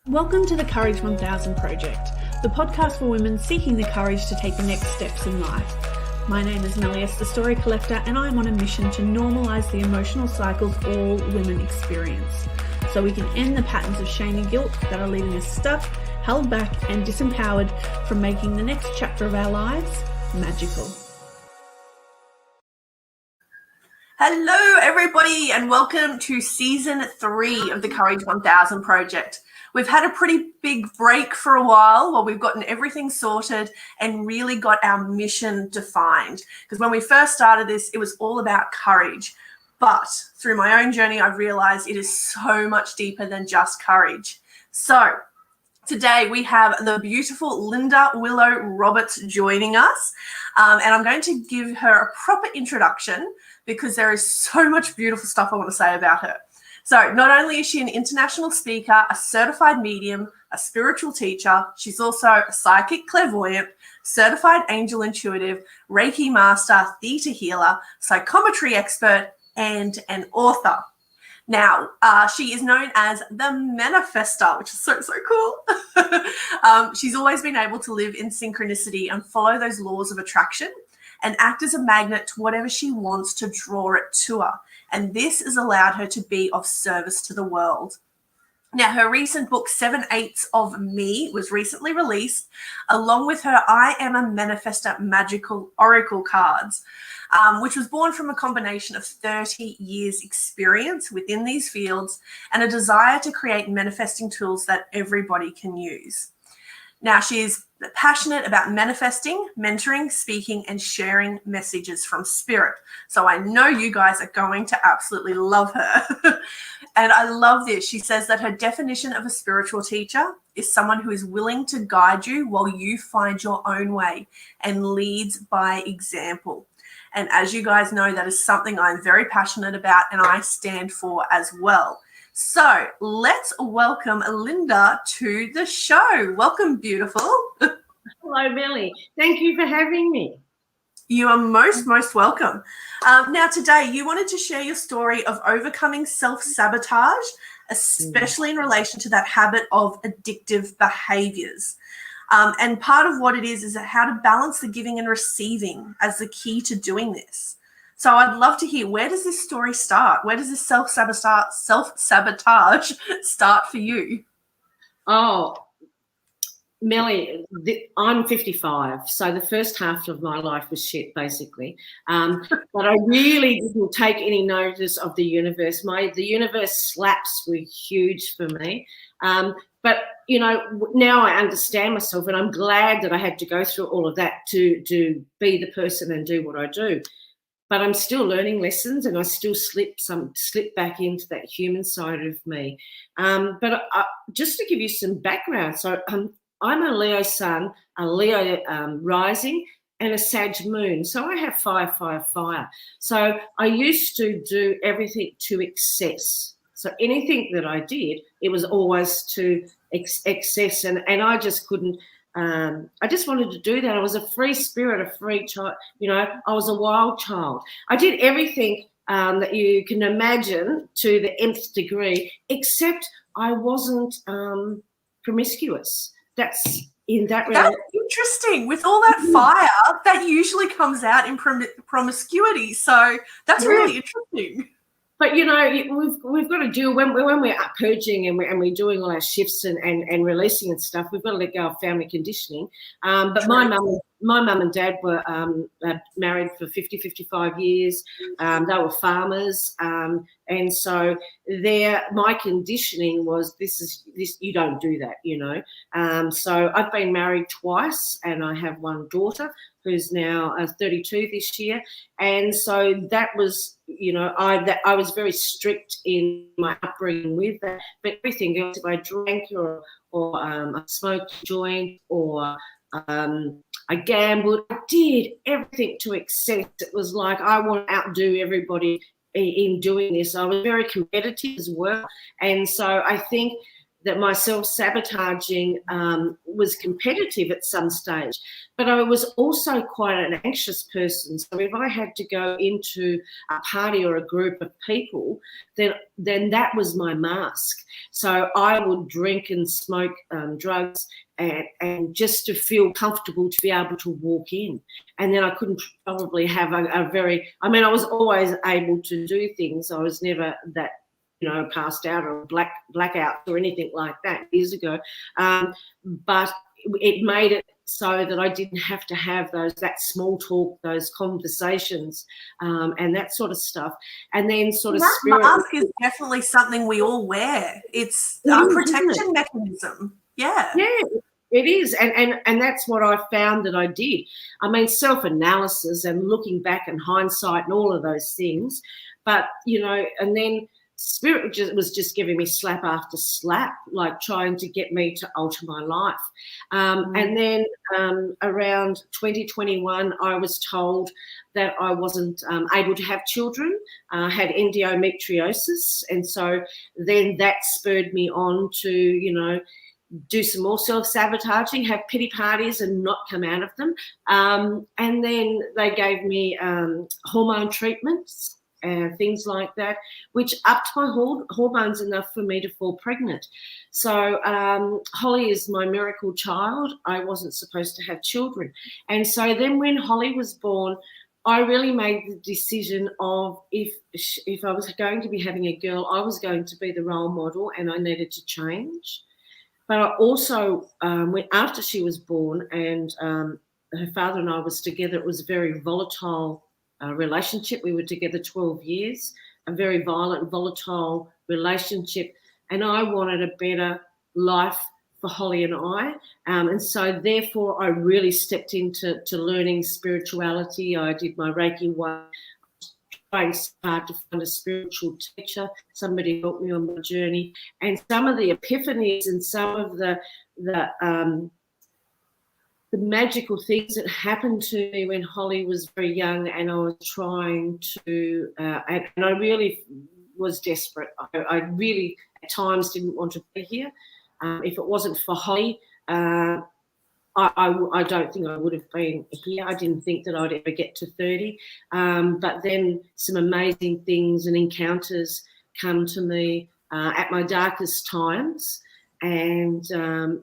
Welcome to the Courage 1000 Project, the podcast for women seeking the courage to take the next steps in life. My name is MellyS The Story Collector, and I am on a mission to normalize the emotional cycles all women experience, so we can end the patterns of shame and guilt that are leaving us stuck, held back, and disempowered from making the next chapter of our lives magical. Hello, everybody, and welcome to Season 3 of the Courage 1000 Project. We've had a pretty big break for a while we've gotten everything sorted and really got our mission defined. Because when we first started this, it was all about courage. But through my own journey, I've realized it is so much deeper than just courage. So today we have the beautiful Linda Willow Roberts joining us. And I'm going to give her a proper introduction because there is so much beautiful stuff I want to say about her. So not only is she an international speaker, a certified medium, a spiritual teacher, she's also a psychic clairvoyant, certified angel intuitive, Reiki master, Theta healer, psychometry expert, and an author. Now, she is known as the Manifestor, which is so cool. She's always been able to live in synchronicity and follow those laws of attraction and act as a magnet to whatever she wants to draw it to her. And this has allowed her to be of service to the world. Now, her recent book, 7/8 of Me, was recently released, along with her I Am a Manifestor Magical Oracle cards, which was born from a combination of 30 years experience within these fields and a desire to create manifesting tools that everybody can use. Now, she is passionate about manifesting, mentoring, speaking, and sharing messages from spirit. So I know you guys are going to absolutely love her. And I love this. She says that her definition of a spiritual teacher is someone who is willing to guide you while you find your own way and leads by example. And as you guys know, that is something I'm very passionate about and I stand for as well. So let's welcome Linda to the show. Welcome, beautiful. Hello, Melly. Thank you for having me. You are most welcome. Now, today you wanted to share your story of overcoming self-sabotage, especially in relation to that habit of addictive behaviors. And part of what it is how to balance the giving and receiving as the key to doing this. So I'd love to hear, where does this story start? Where does this self-sabotage start for you? Oh, Melly, I'm 55, so the first half of my life was shit, basically. But I really didn't take any notice of the universe. The universe slaps were huge for me. But, you know, now I understand myself, and I'm glad that I had to go through all of that to be the person and do what I do. But I'm still learning lessons, and I still slip back into that human side of me. But just to give you some background, so I'm a Leo sun, a Leo rising, and a Sag moon. So I have fire. So I used to do everything to excess. So anything that I did, it was always to excess, and I just couldn't. I just wanted to do that. I was a free spirit, a free child. You know, I was a wild child. I did everything that you can imagine to the nth degree, except I wasn't promiscuous. That's in that realm. That's interesting. With all that fire, that usually comes out in promiscuity. So that's really interesting. But, you know, we've got to do, when we're purging and we're doing all our shifts and releasing and stuff, we've got to let go of family conditioning. But my mum and dad were married for 55 years. They were farmers. And so my conditioning was, this you don't do that, you know. So I've been married twice, and I have one daughter who's now 32 this year. And so that was, you know, I was very strict in my upbringing with that. But everything else, if I drank or I smoked a joint or I gambled, I did everything to excess. It was like I want to outdo everybody in doing this. I was very competitive as well. And so I think that my self-sabotaging was competitive at some stage, but I was also quite an anxious person. So if I had to go into a party or a group of people, then that was my mask. So I would drink and smoke drugs and just to feel comfortable to be able to walk in. And then I couldn't probably have a very, I mean, I was always able to do things. I was never that, passed out or blackout or anything like that years ago. But it made it so that I didn't have to have that small talk, those conversations, and that sort of stuff. And then sort of that mask is definitely something we all wear. It's a protection mechanism. Yeah. Yeah. It is, and that's what I found that I did. I mean, self-analysis and looking back and hindsight and all of those things. But, and then Spirit was just giving me slap after slap, like trying to get me to alter my life. And then around 2021, I was told that I wasn't able to have children, had endometriosis. And so then that spurred me on to, do some more self-sabotaging, have pity parties and not come out of them. And then they gave me hormone treatments and things like that, which upped my hormones enough for me to fall pregnant. So Holly is my miracle child. I wasn't supposed to have children. And so then when Holly was born, I really made the decision of if I was going to be having a girl, I was going to be the role model and I needed to change. But I also, after she was born and her father and I was together, it was a very volatile relationship. We were together 12 years, a very violent, volatile relationship. And I wanted a better life for Holly and I. And so therefore I really stepped into learning spirituality. I did my Reiki 1. Trying hard to find a spiritual teacher. Somebody helped me on my journey, and some of the epiphanies and some of the magical things that happened to me when Holly was very young, and I was trying to, and I really was desperate. I really at times didn't want to be here. If it wasn't for Holly, I don't think I would have been here. I didn't think that I'd ever get to 30. But then some amazing things and encounters come to me at my darkest times and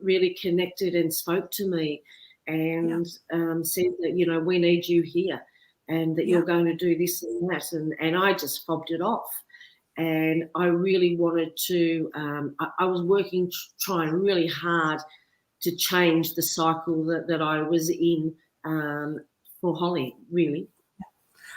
really connected and spoke to me and said that, we need you here and that you're going to do this and that. And I just fobbed it off. And I really wanted to, I was working, trying really hard to change the cycle that I was in for Holly, really.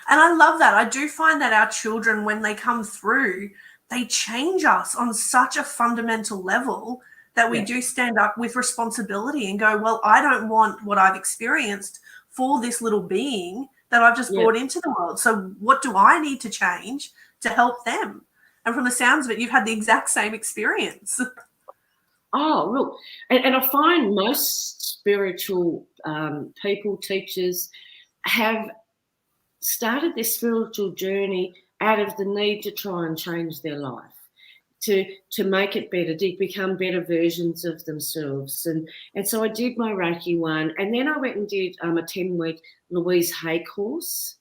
And I love that. I do find that our children, when they come through, they change us on such a fundamental level that we do stand up with responsibility and go, well, I don't want what I've experienced for this little being that I've just brought into the world. So what do I need to change to help them? And from the sounds of it, you've had the exact same experience. Oh, look, and I find most spiritual people, teachers, have started their spiritual journey out of the need to try and change their life, to make it better, to become better versions of themselves. And so I did my Reiki 1, and then I went and did a 10-week Louise Hay course.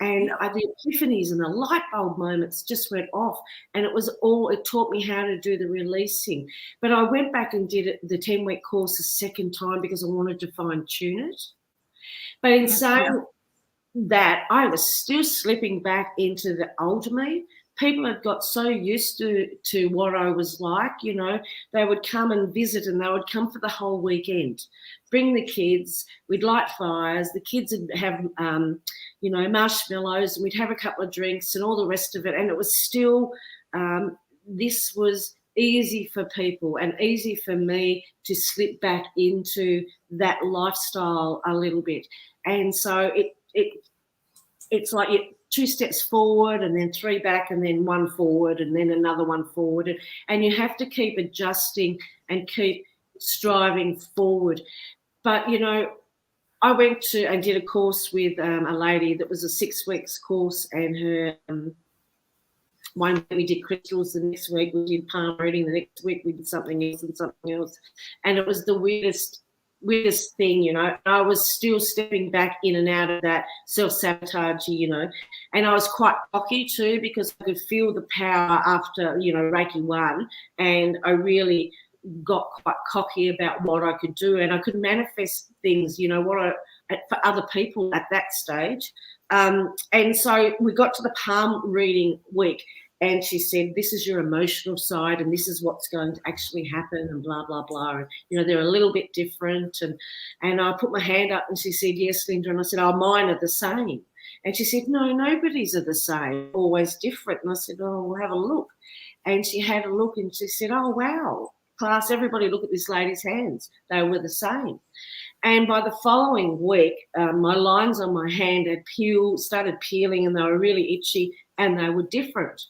And the epiphanies and the light bulb moments just went off. And it taught me how to do the releasing. But I went back and did the 10-week course a second time because I wanted to fine tune it. But in saying that, I was still slipping back into the old me. People had got so used to what I was like, they would come and visit and they would come for the whole weekend, bring the kids, we'd light fires, the kids would have, marshmallows, and we'd have a couple of drinks and all the rest of it. And it was still, this was easy for people and easy for me to slip back into that lifestyle a little bit. And so it's like 2 steps forward and then 3 back and then 1 forward and then another 1 forward. And you have to keep adjusting and keep striving forward. But, I went to and did a course with a lady that was a 6 weeks course, and her one week we did crystals, the next week we did palm reading, the next week we did something else and something else. And it was the weirdest thing, you know. I was still stepping back in and out of that self-sabotage, you know. And I was quite cocky too, because I could feel the power after, you know, Reiki 1, and I really got quite cocky about what I could do, and I could manifest things, you know, for other people at that stage. And so we got to the palm reading week, and she said, this is your emotional side, and this is what's going to actually happen, and blah, blah, blah. And, you know, they're a little bit different. And I put my hand up, and she said, yes, Linda. And I said, oh, mine are the same. And she said, no, nobody's are the same, always different. And I said, oh, we'll have a look. And she had a look, and she said, oh, wow, class, everybody look at this lady's hands. They were the same. And by the following week, my lines on my hand had started peeling, and they were really itchy, and they were different.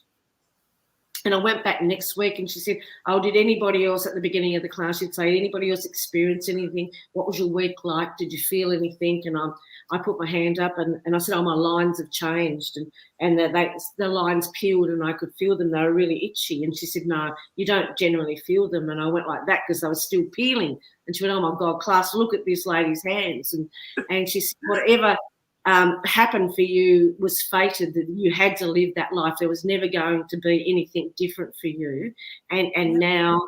And I went back next week, and she said, oh, did anybody else at the beginning of the class, she'd say, anybody else experience anything? What was your week like? Did you feel anything? And I put my hand up, and I said, oh, my lines have changed. And the lines peeled, and I could feel them. They were really itchy. And she said, no, you don't generally feel them. And I went like that because they were still peeling. And she went, oh, my God, class, look at this lady's hands. And she said, whatever happened for you was fated, that you had to live that life. There was never going to be anything different for you. And now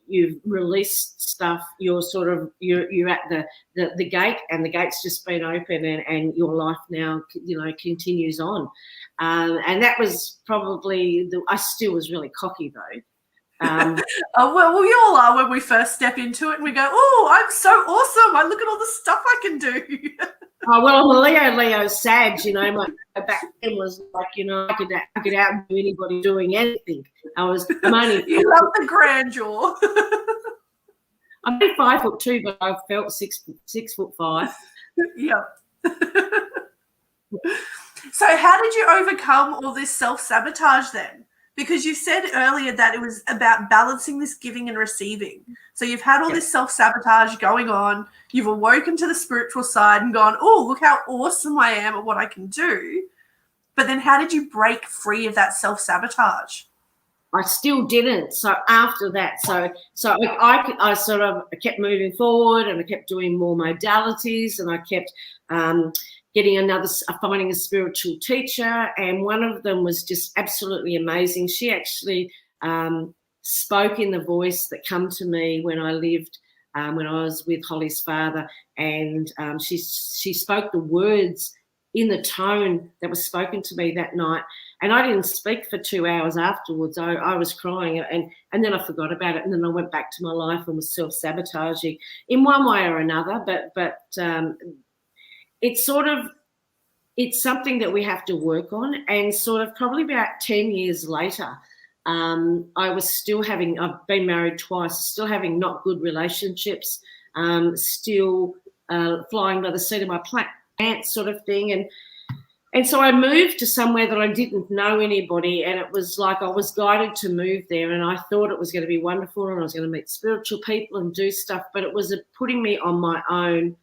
you've released stuff. You're at the gate, and the gate's just been open, and your life now, you know, continues on. And that was probably I still was really cocky though. Oh, well, we all are when we first step into it, and we go, oh, I'm so awesome. I look at all the stuff I can do. Oh, well, I'm a Leo Sag, you know. My back then was like, you know, I could outdo anybody doing anything. I'm only You love the grandeur. I'm only 5'2", but I felt 6'5". Yeah. So how did you overcome all this self-sabotage then? Because you said earlier that it was about balancing this giving and receiving. So you've had all this self-sabotage going on. You've awoken to the spiritual side and gone, oh, look how awesome I am at what I can do. But then how did you break free of that self-sabotage? I still didn't. So after that, so I sort of kept moving forward, and I kept doing more modalities, and I kept finding a spiritual teacher, and one of them was just absolutely amazing. She actually spoke in the voice that come to me when I lived, when I was with Holly's father, and she spoke the words in the tone that was spoken to me that night. And I didn't speak for 2 hours afterwards. I was crying, and then I forgot about it, and then I went back to my life and was self-sabotaging in one way or another. But it's something that we have to work on. And sort of probably about 10 years later, I've been married twice, still having not good relationships, still flying by the seat of my pants sort of thing. And so I moved to somewhere that I didn't know anybody, and it was like I was guided to move there, and I thought it was going to be wonderful, and I was going to meet spiritual people and do stuff, but it was putting me on my own.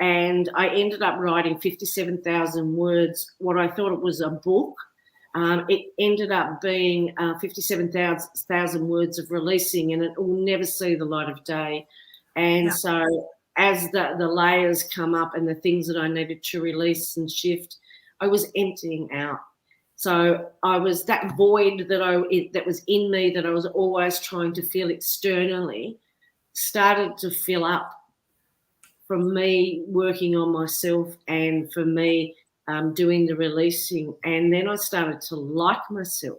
And I ended up writing 57,000 words, what I thought it was a book. It ended up being 57,000 words of releasing, and it will never see the light of day. And so as the layers come up and the things that I needed to release and shift, I was emptying out. So I was that void that was in me, that I was always trying to feel externally, started to fill up from me working on myself, and for me doing the releasing. And then I started to like myself.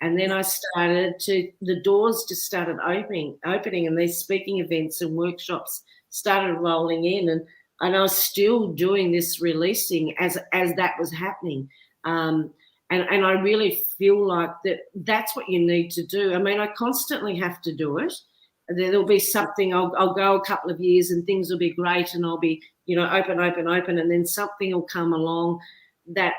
And then the doors just started opening, and these speaking events and workshops started rolling in, and I was still doing this releasing as that was happening. And I really feel like that's what you need to do. I mean, I constantly have to do it. There'll be something, I'll go a couple of years and things will be great, and I'll be, you know, open, and then something will come along that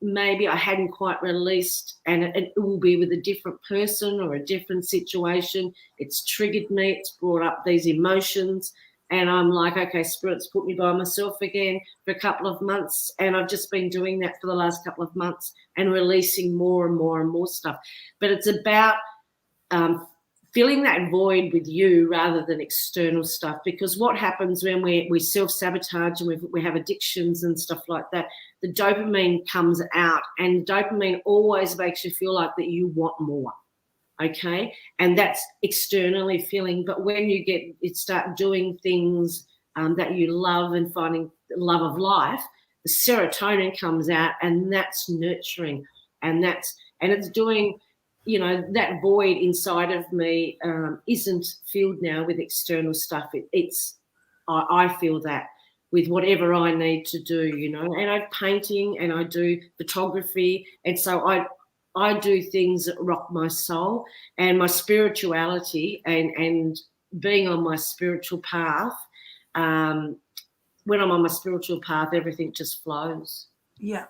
maybe I hadn't quite released, and it will be with a different person or a different situation. It's triggered me. It's brought up these emotions, And I'm like, okay, Spirit's put me by myself again for a couple of months. And I've just been doing that for the last couple of months and releasing more and more and more stuff. But it's about filling that void with you rather than external stuff. Because what happens when we self-sabotage and we have addictions and stuff like that, the dopamine comes out, and dopamine always makes you feel like that you want more. Okay, and that's externally feeling. But when you start doing things that you love and finding the love of life, the serotonin comes out, and that's nurturing, and it's doing, you know, that void inside of me isn't filled now with external stuff. I feel that with whatever I need to do, you know, and I'm painting and I do photography, and so I do things that rock my soul and my spirituality and being on my spiritual path. When I'm on my spiritual path, everything just flows. Yeah.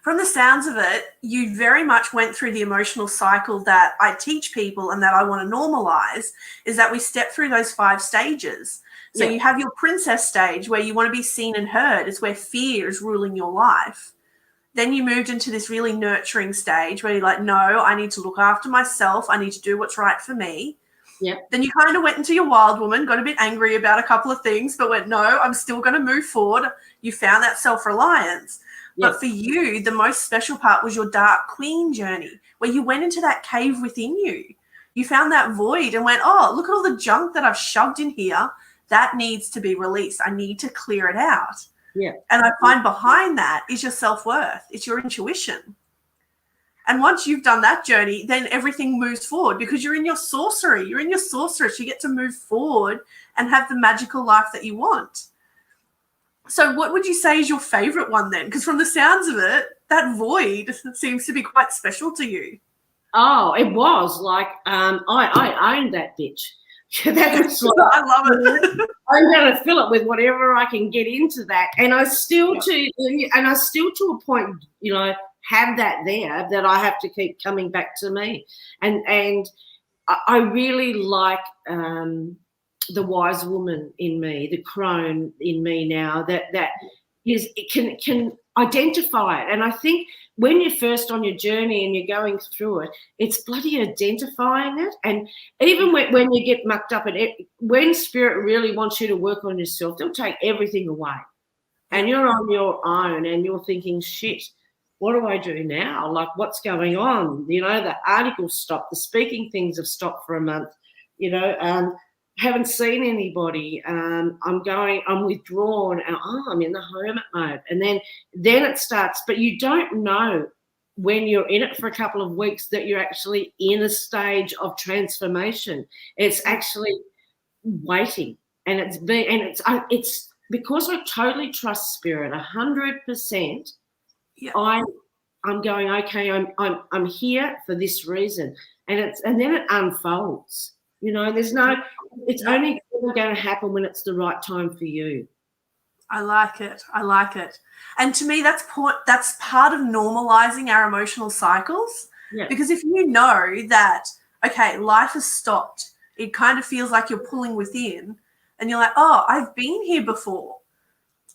From the sounds of it, you very much went through the emotional cycle that I teach people and that I want to normalize, is that we step through those 5 stages. So you have your princess stage where you want to be seen and heard. It's where fear is ruling your life. Then you moved into this really nurturing stage where you're like, no, I need to look after myself. I need to do what's right for me. Yeah. Then you kind of went into your wild woman, got a bit angry about a couple of things, but went, no, I'm still going to move forward. You found that self-reliance. But for you, the most special part was your dark queen journey, where you went into that cave within you. You found that void and went, oh, look at all the junk that I've shoved in here. That needs to be released. I need to clear it out. Yeah. And I find behind that is your self-worth. It's your intuition. And once you've done that journey, then everything moves forward because you're in your sorcery. You're in your sorceress. You get to move forward and have the magical life that you want. So what would you say is your favorite one then? Because from the sounds of it, that void seems to be quite special to you. Oh, it was like I owned that bitch. That was like, I love it. I'm going to fill it with whatever I can get into that, and I still to a point, you know, have that there that I have to keep coming back to me, and I really like the wise woman in me, the crone in me now that is can identify it. And I think when you're first on your journey and you're going through it, it's bloody identifying it. And even when you get mucked up, when Spirit really wants you to work on yourself, they'll take everything away. And you're on your own and you're thinking, shit, what do I do now? Like, what's going on? You know, the articles stopped, the speaking things have stopped for a month, you know, haven't seen anybody. I'm withdrawn, and I'm in the hermit mode. And then it starts, but you don't know when you're in it for a couple of weeks that you're actually in a stage of transformation. It's actually waiting, and it's because I totally trust Spirit 100%. Yeah. I'm going, okay, I'm here for this reason, and then it unfolds. You know, it's only going to happen when it's the right time for you. I like it. And to me, that's part of normalizing our emotional cycles. Yeah. Because if you know that, okay, life has stopped, it kind of feels like you're pulling within, and you're like, oh, I've been here before.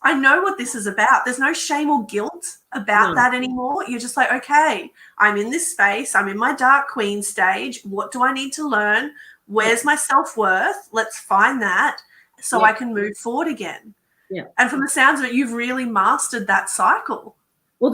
I know what this is about. There's no shame or guilt about that anymore. You're just like, okay, I'm in this space. I'm in my dark queen stage. What do I need to learn? Where's my self-worth? Let's find that so I can move forward again. Yeah. And from the sounds of it, you've really mastered that cycle. Well,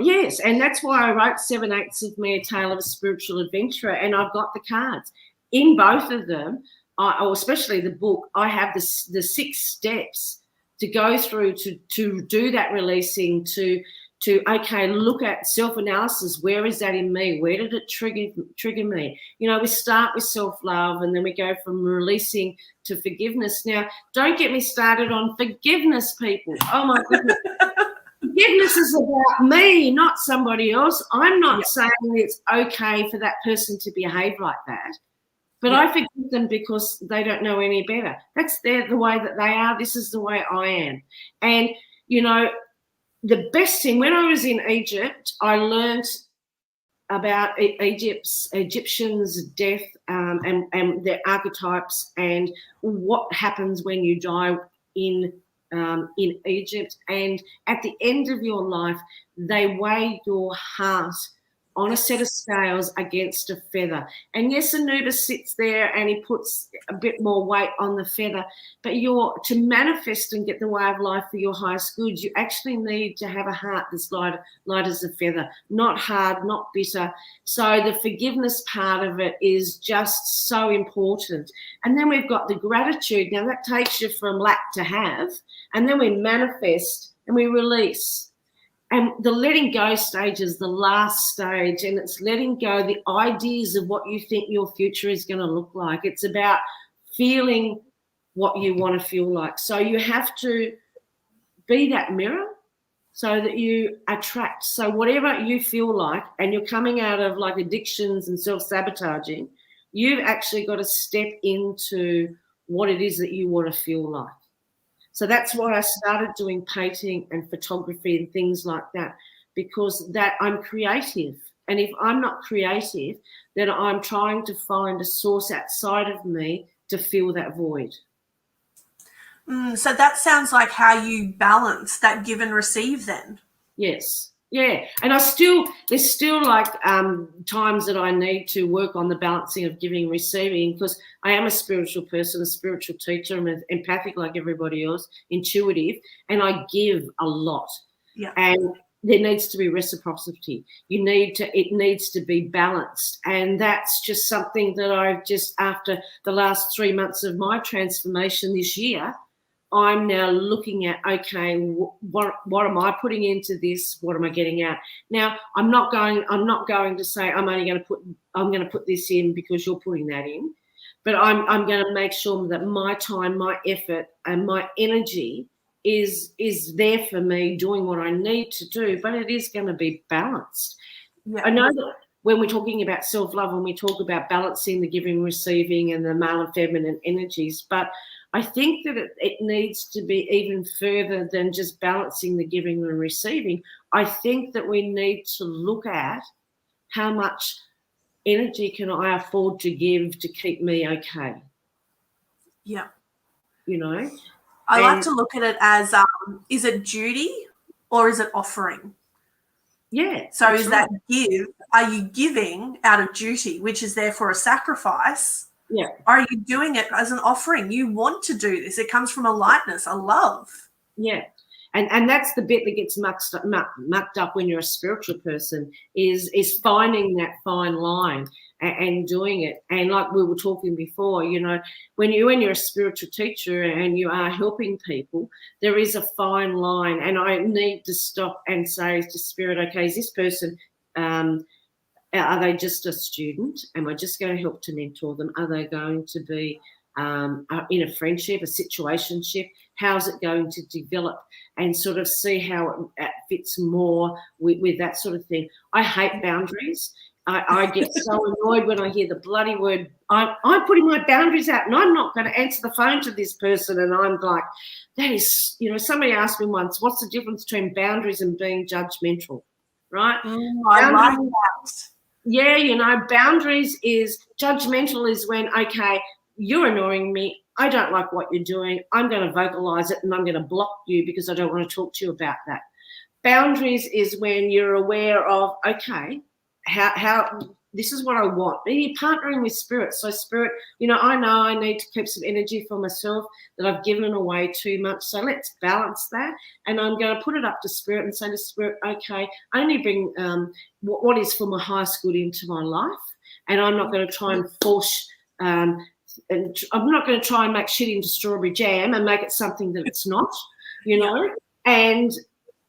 yes. And that's why I wrote 7/8 of Me, A Tale of a Spiritual Adventurer. And I've got the cards. In both of them, or especially the book, I have the 6 steps to go through to do that releasing, to look at self-analysis. Where is that in me? Where did it trigger me? You know, we start with self-love and then we go from releasing to forgiveness. Now, don't get me started on forgiveness, people. Oh, my goodness. Forgiveness is about me, not somebody else. I'm not saying it's okay for that person to behave like that, but I forgive them because they don't know any better. That's the way that they are. This is the way I am. And, you know, the best thing, when I was in Egypt, I learned Egyptians' death and their archetypes and what happens when you die in Egypt. And at the end of your life, they weigh your heart on a set of scales against a feather. And yes, Anubis sits there and he puts a bit more weight on the feather, but to manifest and get the way of life for your highest good, you actually need to have a heart that's light as a feather, not hard, not bitter. So the forgiveness part of it is just so important. And then we've got the gratitude. Now that takes you from lack to have, and then we manifest and we release. And the letting go stage is the last stage, and it's letting go the ideas of what you think your future is going to look like. It's about feeling what you want to feel like. So you have to be that mirror so that you attract. So whatever you feel like, and you're coming out of like addictions and self-sabotaging, you've actually got to step into what it is that you want to feel like. So that's why I started doing painting and photography and things like that, because that I'm creative. And if I'm not creative, then I'm trying to find a source outside of me to fill that void. So that sounds like how you balance that give and receive then. Yes. Yeah. And there's still like times that I need to work on the balancing of giving and receiving, because I am a spiritual person, a spiritual teacher. I'm empathic like everybody else, intuitive, and I give a lot. Yeah. And there needs to be reciprocity. It needs to be balanced. And that's just something that I've just, after the last 3 months of my transformation this year, I'm now looking at, okay, what am I putting into this? What am I getting out? Now, I'm not going to say I'm going to put this in because you're putting that in, but I'm going to make sure that my time, my effort, and my energy is there for me doing what I need to do, but it is going to be balanced. Yeah. I know that when we're talking about self-love, when we talk about balancing the giving, receiving, and the male and feminine energies, but I think that it needs to be even further than just balancing the giving and receiving. I think that we need to look at how much energy can I afford to give to keep me okay. Yeah. You know? I like to look at it as, is it duty or is it offering? Yeah. So is that give? Are you giving out of duty, which is therefore a sacrifice? Yeah. Or are you doing it as an offering? You want to do this. It comes from a lightness, a love. Yeah. And that's the bit that gets mucked up when you're a spiritual person is finding that fine line and doing it. And like we were talking before, you know, when you're a spiritual teacher and you are helping people, there is a fine line. And I need to stop and say to Spirit, okay, is this person are they just a student? Am I just going to help to mentor them? Are they going to be in a friendship, a situationship? How's it going to develop? And sort of see how it fits more with that sort of thing. I hate boundaries. I get so annoyed when I hear the bloody word. I'm putting my boundaries out and I'm not going to answer the phone to this person. And I'm like, that is, you know, somebody asked me once, what's the difference between boundaries and being judgmental? Right? I like that. Yeah, you know, boundaries is judgmental is when, okay, you're annoying me. I don't like what you're doing. I'm going to vocalize it and I'm going to block you because I don't want to talk to you about that. Boundaries is when you're aware of, okay, how this is what I want. And you're partnering with Spirit. So Spirit, you know I need to keep some energy for myself that I've given away too much. So let's balance that. And I'm going to put it up to Spirit and say to Spirit, okay, I only bring what is for my highest good into my life. And I'm not going to try and force, and I'm not going to try and make shit into strawberry jam and make it something that it's not, you know. And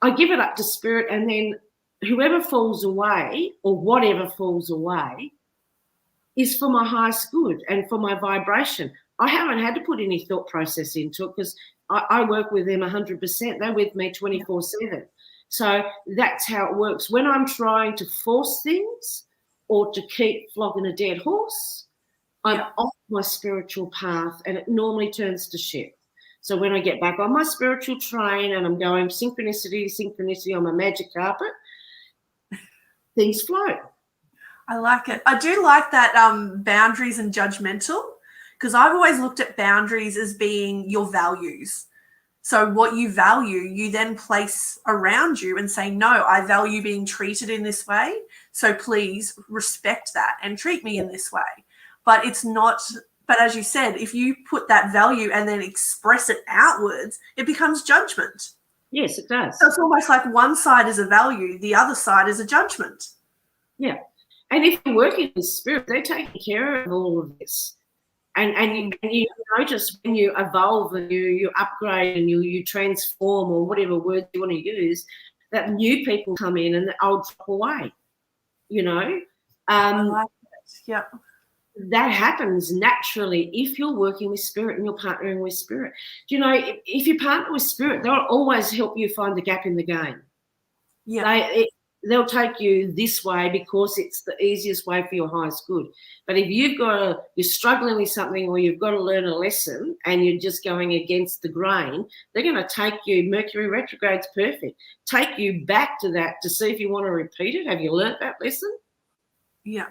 I give it up to Spirit, and then whoever falls away or whatever falls away is for my highest good and for my vibration. I haven't had to put any thought process into it because I work with them 100%. They're with me 24/7. So that's how it works. When I'm trying to force things or to keep flogging a dead horse, I'm off my spiritual path and it normally turns to shit. So when I get back on my spiritual train and I'm going synchronicity on my magic carpet, things flow. I like it. I do like that boundaries and judgmental, because I've always looked at boundaries as being your values. So what you value, you then place around you and say, no, I value being treated in this way. So please respect that and treat me in this way. But it's not, but as you said, if you put that value and then express it outwards, it becomes judgment. Yes, it does. So it's almost like one side is a value, the other side is a judgment. Yeah. And if you're working with spirit, they're taking care of all of this. And you notice when you evolve and you upgrade and you transform, or whatever word you want to use, that new people come in and the old drop away, you know. I like it. Yeah. That happens naturally if you're working with spirit and you're partnering with spirit. You know, if you partner with spirit, they'll always help you find the gap in the game. Yeah. They'll take you this way because it's the easiest way for your highest good. But if you're struggling with something, or you've got to learn a lesson and you're just going against the grain, they're going to take you, Mercury retrograde's perfect, take you back to that to see if you want to repeat it. Have you learnt that lesson? Yeah.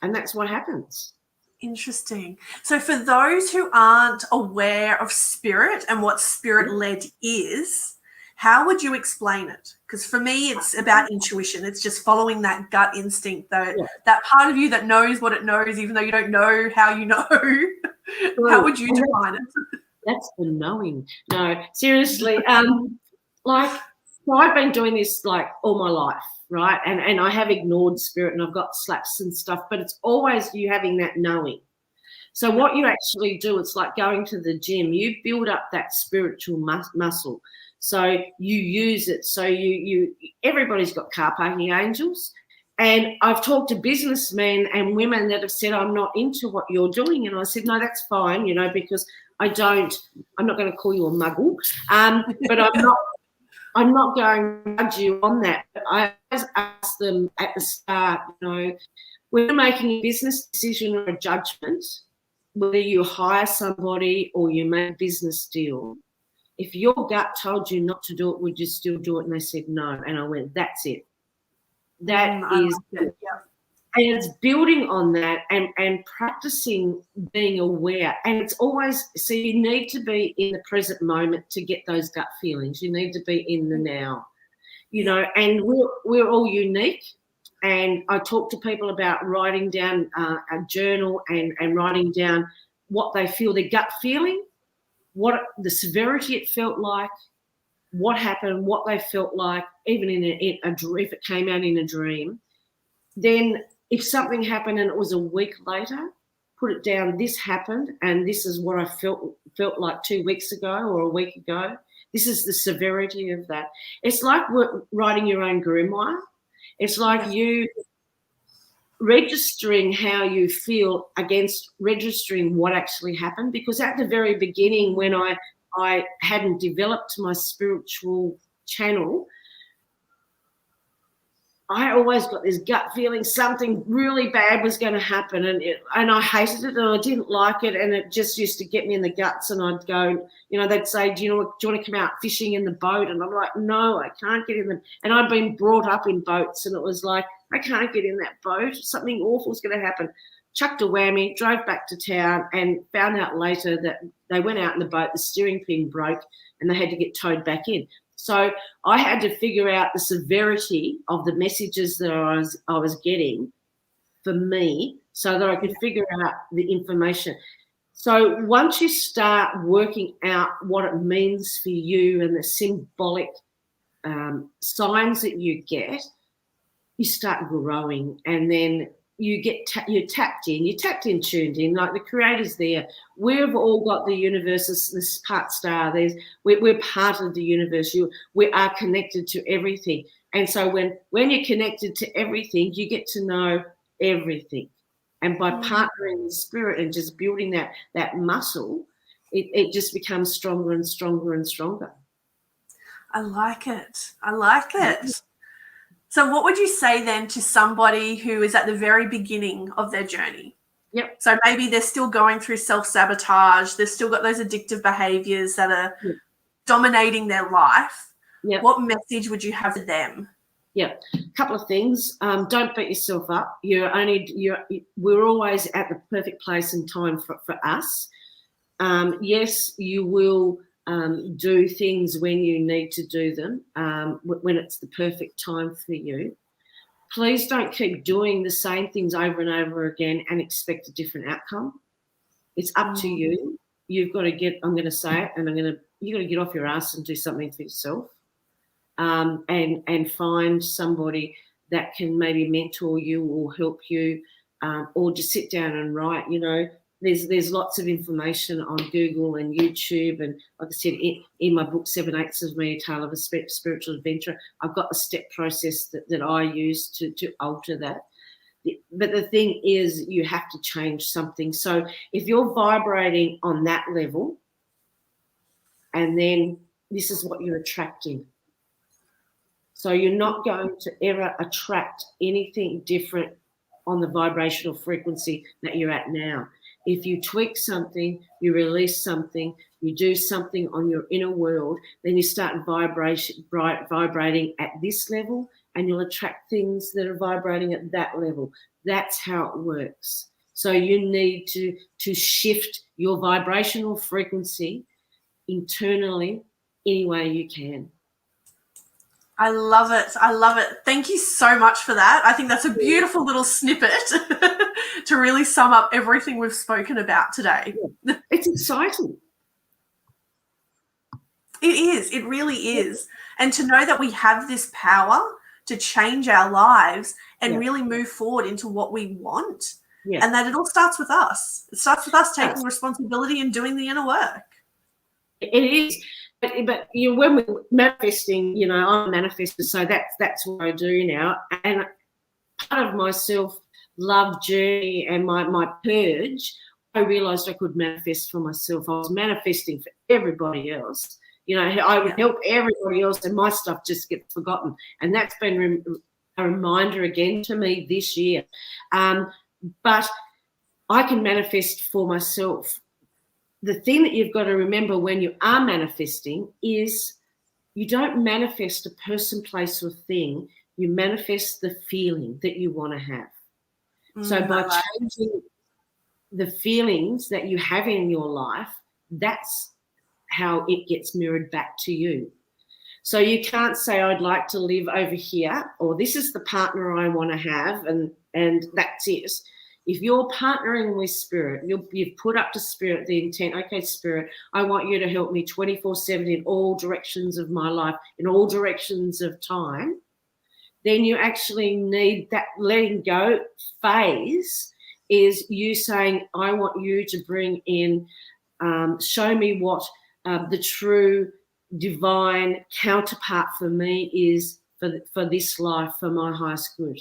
And that's what happens. Interesting. So for those who aren't aware of spirit and what spirit-led is, how would you explain it? Because for me, it's about intuition. It's just following that gut instinct, that part of you that knows what it knows, even though you don't know how you know. How would you define it? That's the knowing. No, seriously. So I've been doing this like all my life, right? And I have ignored spirit and I've got slaps and stuff, but it's always you having that knowing. So what you actually do, it's like going to the gym. You build up that spiritual muscle. So you use it. So everybody's got car parking angels. And I've talked to businessmen and women that have said, I'm not into what you're doing. And I said, no, that's fine, you know, because I'm not going to call you a muggle, but I'm not going to judge you on that. But I always ask them at the start, you know, when you're making a business decision or a judgment, whether you hire somebody or you make a business deal, if your gut told you not to do it, would you still do it? And they said no. And I went, that's it. That is it. Yeah. And it's building on that and practicing being aware. And it's always, so you need to be in the present moment to get those gut feelings. You need to be in the now, you know, and we're all unique. And I talk to people about writing down a journal and writing down what they feel, their gut feeling, what the severity it felt like, what happened, what they felt like, even in a dream, if it came out in a dream. Then if something happened and it was a week later, put it down, this happened and this is what I felt like 2 weeks ago or a week ago. This is the severity of that. It's like writing your own grimoire. It's like you registering how you feel against registering what actually happened, because at the very beginning when I hadn't developed my spiritual channel, I always got this gut feeling something really bad was going to happen, and I hated it and I didn't like it, and it just used to get me in the guts. And I'd go, you know, they'd say, do you want to come out fishing in the boat? And I'm like, no, I can't get in them. And I'd been brought up in boats, and it was like, I can't get in that boat. Something awful is going to happen. Chucked a whammy, drove back to town, and found out later that they went out in the boat, the steering pin broke, and they had to get towed back in. So I had to figure out the severity of the messages that I was getting for me so that I could figure out the information. So once you start working out what it means for you and the symbolic signs that you get, you start growing, and then you're tapped in, tuned in, like the creator's there. We've all got the universe, this part star. We're part of the universe. We are connected to everything. And so when you're connected to everything, you get to know everything. And by partnering with spirit and just building that muscle, it just becomes stronger and stronger and stronger. I like it. So what would you say then to somebody who is at the very beginning of their journey? Yep. So maybe they're still going through self-sabotage. They've still got those addictive behaviors that are dominating their life. Yep. What message would you have for them? Yeah, a couple of things. Don't beat yourself up. We're always at the perfect place and time for us. Yes, you will do things when you need to do them, when it's the perfect time for you. Please don't keep doing the same things over and over again and expect a different outcome. It's up to you. You've got to I'm going to say it, and you've got to get off your ass and do something for yourself. And find somebody that can maybe mentor you or help you, or just sit down and write. There's lots of information on Google and YouTube, and like I said, in my book 7 8 of Me, A Tale of a Spiritual Adventure, I've got a step process that I use to alter that. But the thing is, you have to change something. So if you're vibrating on that level, and then this is what you're attracting. So you're not going to ever attract anything different on the vibrational frequency that you're at now. If you tweak something, you release something, you do something on your inner world, then you start vibrating at this level, and you'll attract things that are vibrating at that level. That's how it works. So you need to shift your vibrational frequency internally any way you can. I love it. I love it. Thank you so much for that. I think that's a beautiful little snippet to really sum up everything we've spoken about today. It's exciting. It is. It really is. And to know that we have this power to change our lives and really move forward into what we want. Yeah. And that it all starts with us. It starts with us taking responsibility and doing the inner work. It is. But when we're manifesting, I'm a manifestor, so that's what I do now. And part of my self-love journey and my purge, I realised I could manifest for myself. I was manifesting for everybody else. I would help everybody else, and my stuff just gets forgotten. And that's been a reminder again to me this year. But I can manifest for myself. The thing that you've got to remember when you are manifesting is you don't manifest a person, place, or thing. You manifest the feeling that you want to have. So by changing the feelings that you have in your life, that's how it gets mirrored back to you. So you can't say, I'd like to live over here, or this is the partner I want to have, and that's it. If you're partnering with Spirit, you've put up to Spirit the intent, okay, Spirit, I want you to help me 24/7 in all directions of my life, in all directions of time, then you actually need that letting go phase is you saying, I want you to bring in, show me what the true divine counterpart for me is for this life, for my highest good.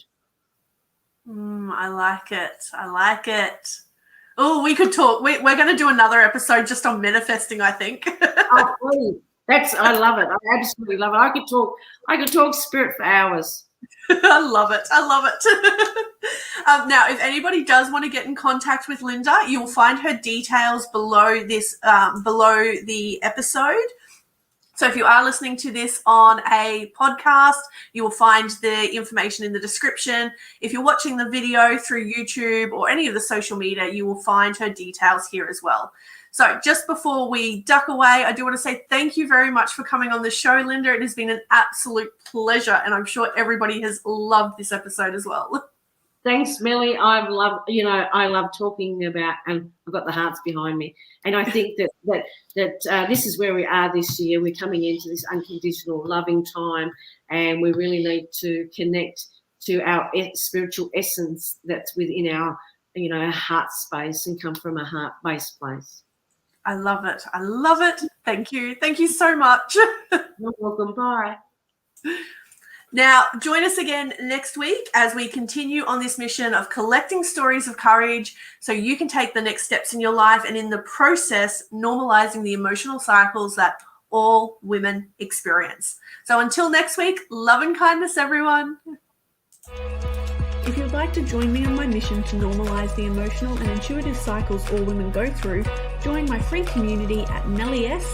I like it. I like it. Oh, we could talk. We're going to do another episode just on manifesting, I think. Oh, please. I love it. I absolutely love it. I could talk Spirit for hours. I love it. I love it. Now, if anybody does want to get in contact with Linda, you'll find her details below this, below the episode. So if you are listening to this on a podcast, you will find the information in the description. If you're watching the video through YouTube or any of the social media, you will find her details here as well. So just before we duck away, I do want to say thank you very much for coming on the show, Linda. It has been an absolute pleasure, and I'm sure everybody has loved this episode as well. Thanks, Melly. I love talking about, and I've got the hearts behind me. And I think that this is where we are this year. We're coming into this unconditional loving time, and we really need to connect to our spiritual essence that's within our, heart space and come from a heart-based place. I love it. I love it. Thank you. Thank you so much. You're welcome. Bye. Now, join us again next week as we continue on this mission of collecting stories of courage so you can take the next steps in your life and in the process, normalizing the emotional cycles that all women experience. So until next week, love and kindness, everyone. If you'd like to join me on my mission to normalize the emotional and intuitive cycles all women go through, join my free community at mellys.com.au.